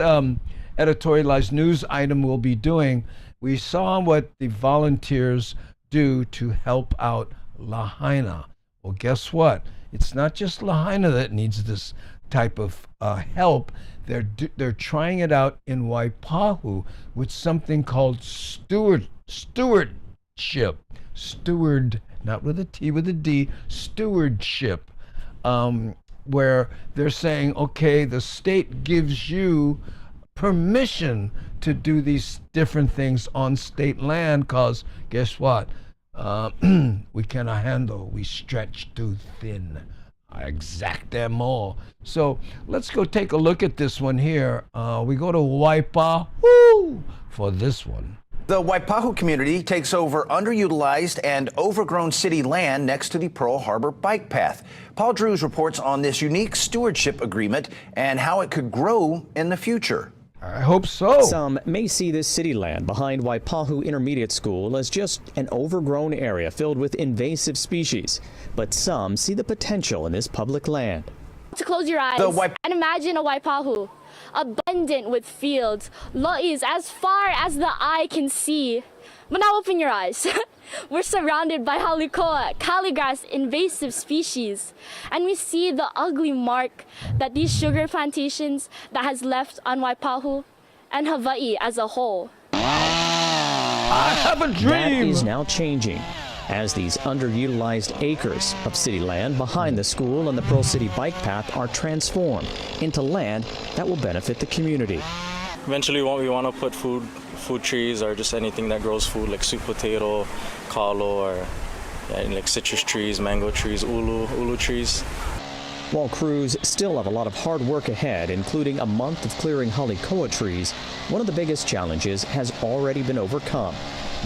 editorialized news item we'll be doing, we saw what the volunteers do to help out Lahaina. Well, guess what? It's not just Lahaina that needs this type of help. They're trying it out in Waipahu with something called stewardship. Steward, not with a T, with a D, stewardship, where they're saying, okay, the state gives you permission to do these different things on state land, because guess what? We cannot handle, we stretch too thin. I exact them more. So let's go take a look at this one here. We go to Waipahu for this one. The Waipahu community takes over underutilized and overgrown city land next to the Pearl Harbor bike path. Paul Drews reports on this unique stewardship agreement and how it could grow in the future. I hope so. Some may see this city land behind Waipahu Intermediate School as just an overgrown area filled with invasive species, but some see the potential in this public land. To close your eyes and imagine a Waipahu, abundant with fields, lo'is as far as the eye can see. But now open your eyes. We're surrounded by halikoa, caligrass, invasive species, and we see the ugly mark that these sugar plantations that has left on Waipahu and Hawaii as a whole. I have a dream. That is now changing, as these underutilized acres of city land behind the school and the Pearl City bike path are transformed into land that will benefit the community. Eventually we want to put food trees or just anything that grows food, like sweet potato, kalo, or like citrus trees, mango trees, ulu trees. While crews still have a lot of hard work ahead, including a month of clearing halikoa trees, one of the biggest challenges has already been overcome: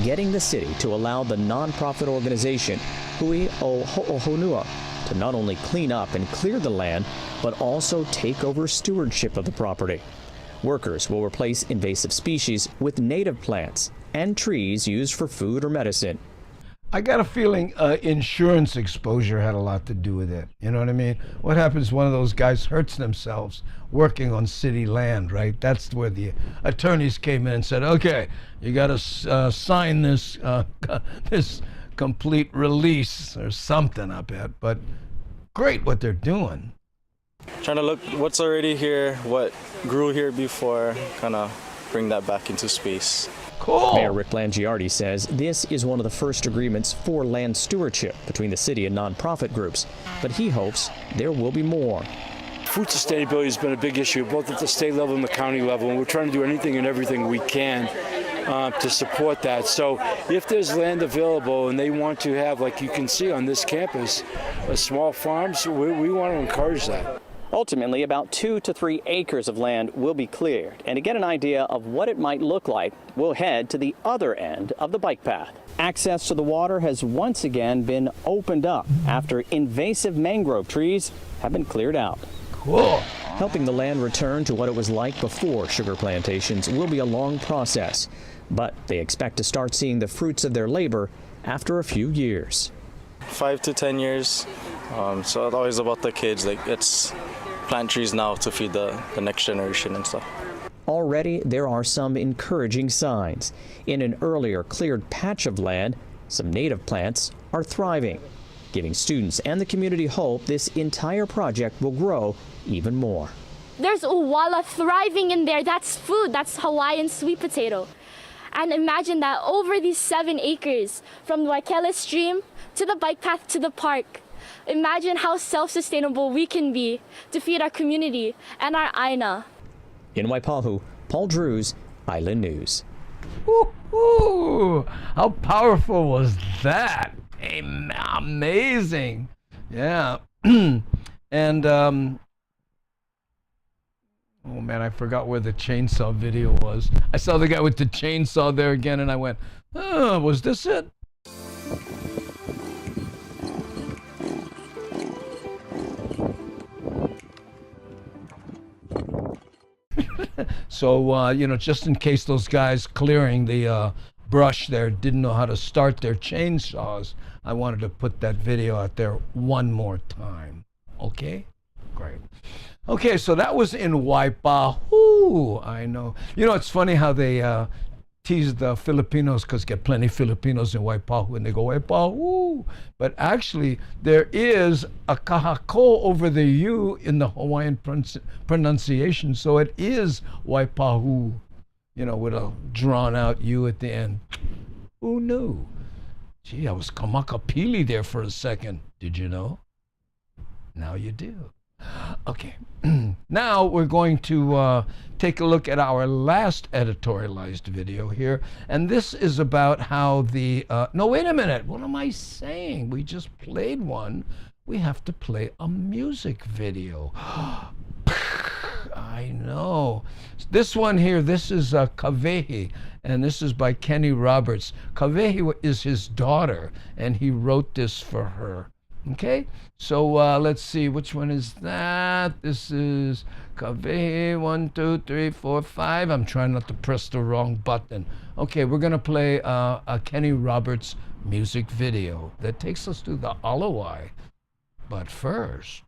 getting the city to allow the nonprofit organization Hui o Ho'ohonua to not only clean up and clear the land, but also take over stewardship of the property. Workers will replace invasive species with native plants and trees used for food or medicine. I got a feeling insurance exposure had a lot to do with it. You know what I mean? What happens if one of those guys hurts themselves working on city land, right? That's where the attorneys came in and said, okay, you got to sign this this complete release or something, I bet. But great what they're doing. Trying to look what's already here, what grew here before, kind of bring that back into space. Cool. Mayor Rick Blangiardi says this is one of the first agreements for land stewardship between the city and nonprofit groups, but he hopes there will be more. Food sustainability has been a big issue, both at the state level and the county level, and we're trying to do anything and everything we can to support that. So if there's land available and they want to have, like you can see on this campus, small farms, we want to encourage that. Ultimately, about 2 to 3 acres of land will be cleared, and to get an idea of what it might look like, we'll head to the other end of the bike path. Access to the water has once again been opened up after invasive mangrove trees have been cleared out. Cool. Helping the land return to what it was like before sugar plantations will be a long process, but they expect to start seeing the fruits of their labor after a few years. 5 to 10 years. So it's always about the kids. Like it's plant trees now to feed the next generation and stuff. Already, there are some encouraging signs. In an earlier cleared patch of land, some native plants are thriving, giving students and the community hope this entire project will grow even more. There's uwala thriving in there. That's food. That's Hawaiian sweet potato. And imagine that over these 7 acres, from the Waikele stream to the bike path to the park. Imagine how self-sustainable we can be to feed our community and our aina. In Waipahu, Paul Drews, Island News. Woo-hoo! How powerful was that? Amazing. Yeah. And, oh man, I forgot where the chainsaw video was. I saw the guy with the chainsaw there again, and I went, oh, was this it? So, you know, just in case those guys clearing the brush there didn't know how to start their chainsaws, I wanted to put that video out there one more time. Okay? Great. Okay, so that was in Waipahu. I know. You know, it's funny how they tease the Filipinos because get plenty of Filipinos in Waipahu and they go, Waipahu. But actually, there is a kahako over the U in the Hawaiian pronunciation. So it is Waipahu, you know, with a drawn out U at the end. Who knew? Gee, I was kamakapili there for a second. Did you know? Now you do. Okay, now we're going to take a look at our last editorialized video here, and this is about how the, no, wait a minute, what am I saying? We just played one. We have to play a music video. I know. This one here, this is Kavehi, and this is by Kenny Roberts. Kavehi is his daughter, and he wrote this for her. Okay, so let's see, which one is that? This is Kavehi 1, 2, 3, 4, 5. I'm trying not to press the wrong button. Okay, we're going to play a Kenny Roberts music video that takes us to the Alawai. But first...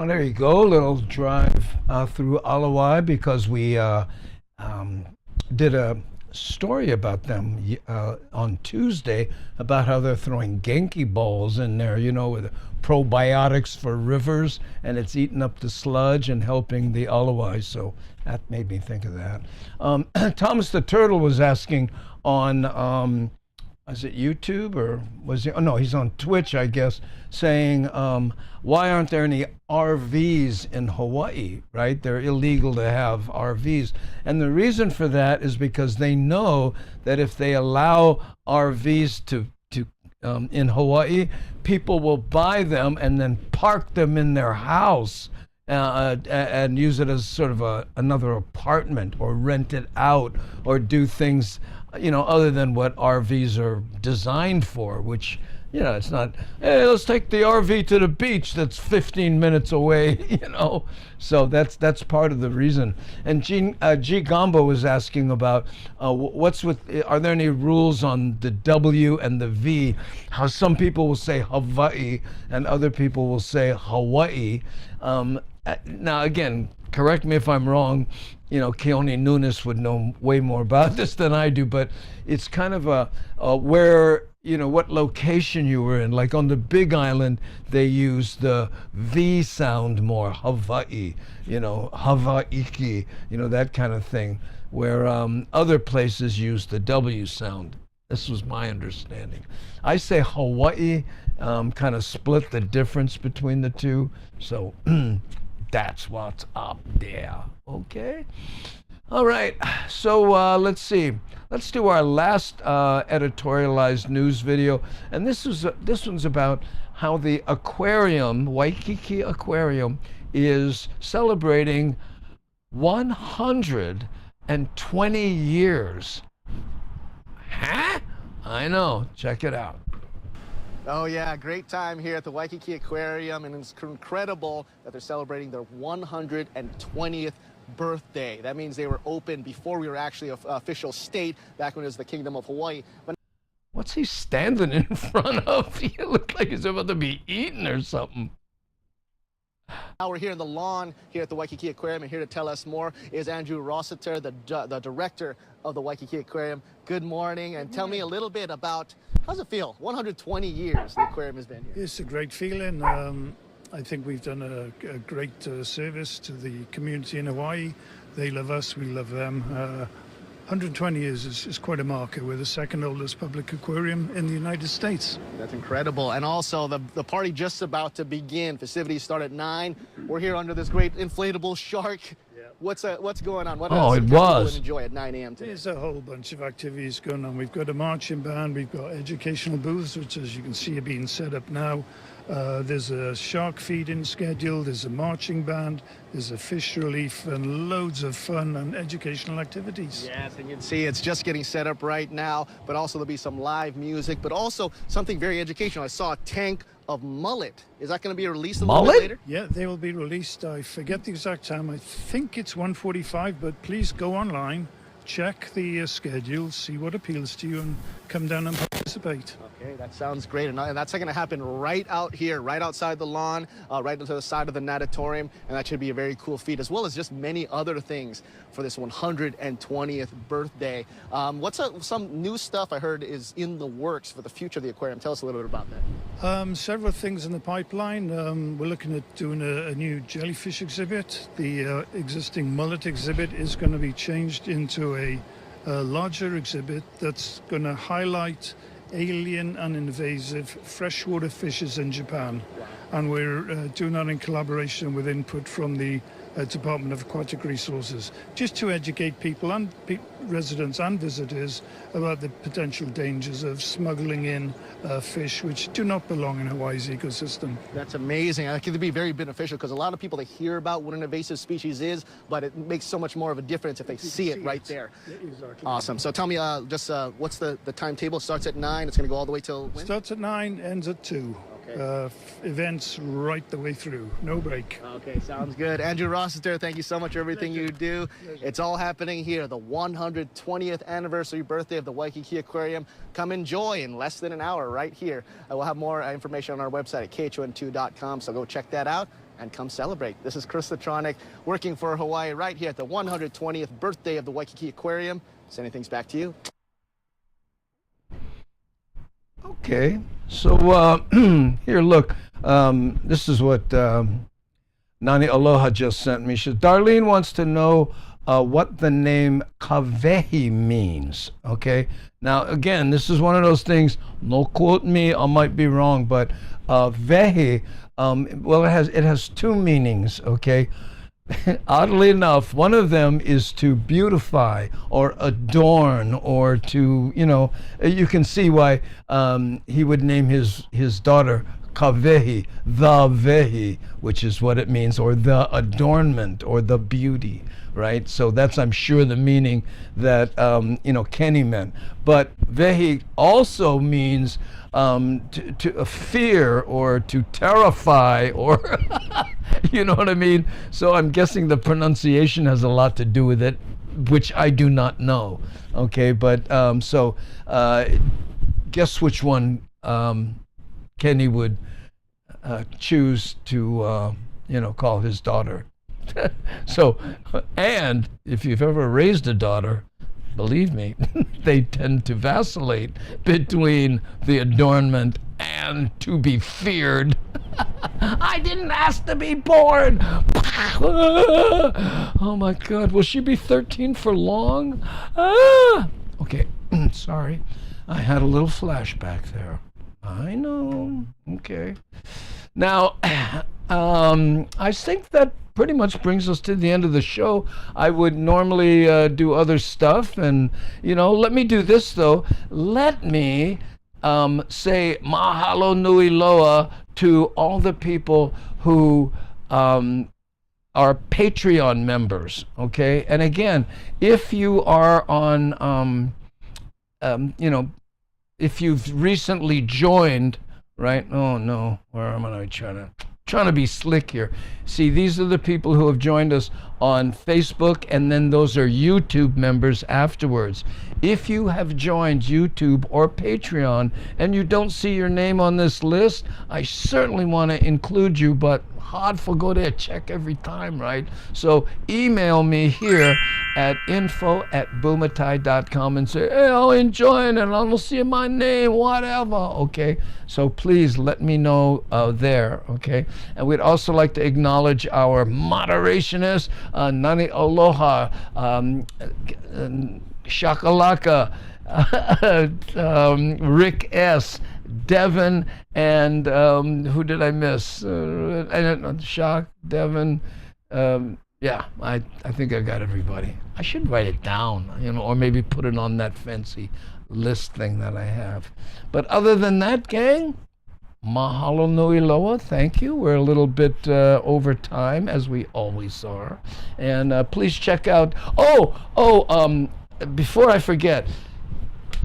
Well, there you go. A little drive through Alawai, because we did a story about them on Tuesday about how they're throwing Genki balls in there, you know, with probiotics for rivers, and it's eating up the sludge and helping the Alawai. So that made me think of that. Thomas the Turtle was asking on, is it YouTube or was he? Oh no, he's on Twitch, I guess, saying, why aren't there any RVs in Hawaii, right? They're illegal to have RVs. And the reason for that is because they know that if they allow RVs to in Hawaii, people will buy them and then park them in their house and use it as sort of another apartment, or rent it out, or do things, you know, other than what RVs are designed for, which, you know, it's not, hey, let's take the RV to the beach that's 15 minutes away, you know. So that's part of the reason. And G Gamba was asking about are there any rules on the W and the V? How some people will say Hawaii and other people will say Hawaii. Now, again, correct me if I'm wrong, you know, Keone Nunes would know way more about this than I do, but it's kind of where, you know, what location you were in. Like on the Big Island, they use the V sound more, Hawaii, you know, Hawaiki, you know, that kind of thing, where other places use the W sound. This was my understanding. I say Hawaii, kind of split the difference between the two, so that's what's up there, okay? All right, so let's see. Let's do our last editorialized news video, and this one's about how the Aquarium, Waikiki Aquarium, is celebrating 120 years. Huh? I know. Check it out. Oh yeah, great time here at the Waikiki Aquarium, and it's incredible that they're celebrating their 120th birthday. That means they were open before we were actually an official state, back when it was the Kingdom of Hawaii. But what's he standing in front of? He looks like he's about to be eaten or something. now we're here in the lawn here at the Waikiki Aquarium, and here to tell us more is Andrew Rossiter, the director of the Waikiki Aquarium. Good morning, and tell me a little bit about, how's it feel? 120 years the aquarium has been here. It's a great feeling. I think we've done a great service to the community in Hawaii. They love us, we love them. 120 years is quite a marker. We're the second oldest public aquarium in the United States. That's incredible. And also the party just about to begin. Festivities start at 9. We're here under this great inflatable shark. Yeah. What's going on? What else can people enjoy at 9 a.m. today? There's a whole bunch of activities going on. We've got a marching band, we've got educational booths, which, as you can see, are being set up now. There's a shark feeding schedule, there's a marching band, there's a fish relief, and loads of fun and educational activities. Yes, and you can see it's just getting set up right now, but also there'll be some live music, but also something very educational. I saw a tank of mullet. Is that going to be released a little bit later? Yeah, they will be released. I forget the exact time. I think it's 1:45, but please go online, check the schedule, see what appeals to you, and come down and participate. Okay, that sounds great. And that's going to happen right out here, right outside the lawn, right to the side of the natatorium, and that should be a very cool feat, as well as just many other things for this 120th birthday. What's some new stuff I heard is in the works for the future of the aquarium? Tell us a little bit about that. Several things in the pipeline. We're looking at doing a new jellyfish exhibit. The existing mullet exhibit is going to be changed into a larger exhibit that's going to highlight alien and invasive freshwater fishes in Japan. And we're doing that in collaboration with input from the Department of Aquatic Resources, just to educate people and residents and visitors about the potential dangers of smuggling in fish which do not belong in Hawaii's ecosystem. That's amazing. I think it'd be very beneficial, because a lot of people, they hear about what an invasive species is, but it makes so much more of a difference if they see it right there. Exactly. Awesome. So tell me, what's the timetable? It starts at 9. It's going to go all the way till when? Starts at 9, ends at 2. Okay. Events right the way through, no break. Okay, sounds good. Andrew Rossiter, thank you so much for everything you do. It's all happening here, the 120th anniversary birthday of the Waikiki Aquarium. Come enjoy in less than an hour right here. We'll have more information on our website at khon2.com, so go check that out. and come celebrate. This is Chris Latronic working for Hawaii right here at the 120th birthday of the Waikiki Aquarium. Sending things back to you. Okay, so here, look, this is what Nani Aloha just sent me. She says, Darlene wants to know what the name Kawehi means, okay? Now, again, this is one of those things, no quote me, I might be wrong, but vehi, well, it has two meanings, okay? Oddly enough, one of them is to beautify or adorn or to, you know, you can see why he would name his daughter Kawehi, the vehi, which is what it means, or the adornment or the beauty, right? So that's, I'm sure, the meaning that, you know, Kenny meant. But vehi also means to fear or to terrify or, you know what I mean? So I'm guessing the pronunciation has a lot to do with it, which I do not know, okay? But so guess which one Kenny would choose to, you know, call his daughter. So, and if you've ever raised a daughter, believe me, they tend to vacillate between the adornment and to be feared. I didn't ask to be born. Oh my God, will she be 13 for long? Okay, sorry. I had a little flashback there. I know, okay. Now, I think that pretty much brings us to the end of the show. I would normally do other stuff, and, you know, let me do this though. Let me say mahalo nui loa to all the people who are Patreon members, okay? And again, if you are on, you know, if you've recently joined, right? Oh no, where am I trying to be slick here? See, these are the people who have joined us on Facebook, and then those are YouTube members afterwards. If you have joined YouTube or Patreon and you don't see your name on this list, I certainly want to include you, but hard for go there, check every time, right? So email me here at info@bumatai.com and say, hey, I'll enjoy it and I'll see my name, whatever, okay? So please let me know there, okay? And we'd also like to acknowledge our moderationist, Nani Aloha, Shakalaka, Rick S., Devin, and who did I miss? Shock, Devin. Yeah, I think I got everybody. I should write it down, you know, or maybe put it on that fancy list thing that I have. But other than that, gang, mahalo nui loa, thank you. We're a little bit over time, as we always are. And please check out, before I forget,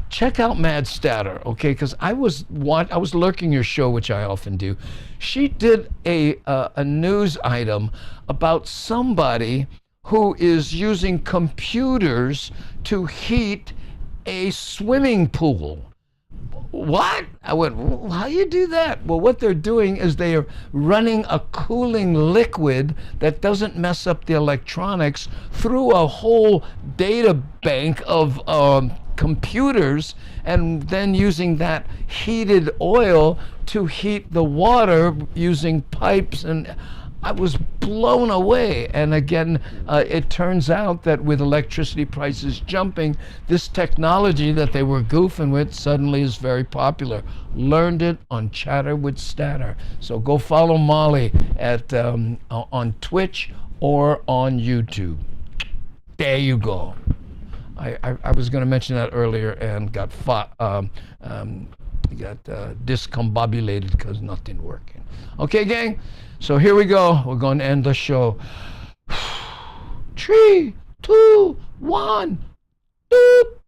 check out Mad Statter, okay? Because I was lurking your show, which I often do. She did a news item about somebody who is using computers to heat a swimming pool. What? I went, how do you do that? Well, what they're doing is they are running a cooling liquid that doesn't mess up the electronics through a whole data bank of computers, and then using that heated oil to heat the water using pipes. And I was blown away. And again, it turns out that with electricity prices jumping, this technology that they were goofing with suddenly is very popular. Learned it on Chatter with Statter. So go follow Molly at on Twitch or on YouTube. There you go. I was going to mention that earlier and got discombobulated because nothing working. Okay, gang. So here we go. We're going to end the show. 3, 2, 1. Boop.